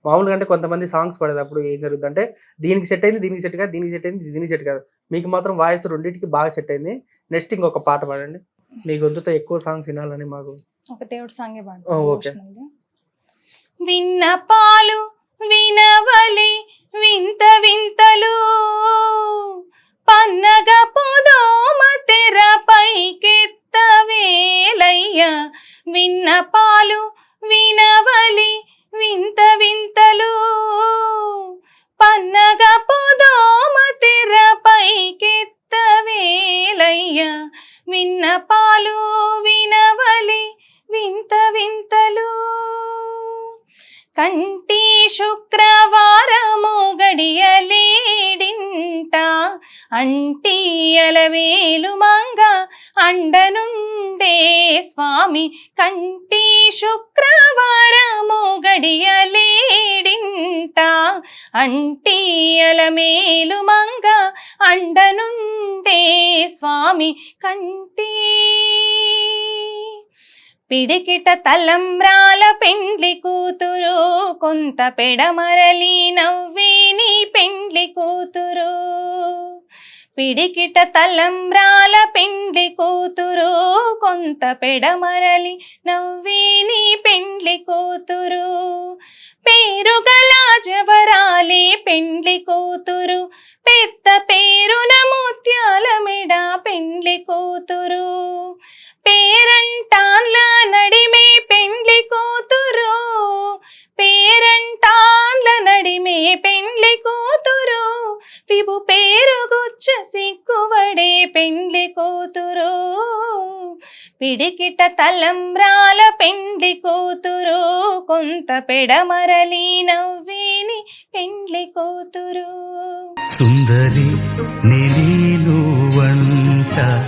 మామూలుగా అంటే కొంతమంది సాంగ్స్ పాడేటప్పుడు ఏం జరుగుతుందంటే దీనికి సెట్ అయింది, దీనికి సెట్ కాదు, దీనికి సెట్ అయింది, దీనికి సెట్ కాదు. మీకు మాత్రం వాయిస్ రెండింటికి బాగా సెట్ అయింది. నెక్స్ట్ ఇంకొక పాట పాడండి. మీ గొంతుతో ఎక్కువ సాంగ్స్ వినాలని మాకు. ఒక దేవుడి సాంగే ఓకే. విన్నపాలు వినవలి వింత వింతలు పన్నగ పొదోమ తెరపైకెత్తవేలయ్య. విన్నపాలు వినవలి వింత వింతలు పన్నగ పొదోమ తెరపైకెత్తవేలయ్య. విన్నపాలు వినవలి వింత వింతలు. కంటి శుక్రవారము గడియలేడింట అంటియలవేలు మంగ అండనుండే స్వామి. కంటి శుక్రవారము గడియలేడింట అంటియలమేలు మంగ అండనుండే స్వామి. కంటి పిడికిట తలంబ్రాల పెండ్లి కూతురు కొంత పెడమరలి నవ్వేని పెండ్లి కూతురు. పిడికిట తలంబ్రాల పెండ్లి కూతురు కొంత పెడమరలి నవ్వేని పెండ్లి కూతురు. పేరుగల జవరాలే పెండ్లి కూతురు పెద్ద పేరున ముత్యాల మెడ పెండ్లి కూతురు. పేరంటాన్ల నడిమే పెండ్లి కూతురు పేరంటాన్ల నడిమే పెండ్లి కూతురు. విభు పేరుగుచ్చ సిగ్గువడే పెండ్లి కూతురు. పిడికిట తలంబ్రాల పెండ్లి కూతురు కొంత పెడమరలి నవ్వేని పెండ్లి కూతురు. సుందరి నీలి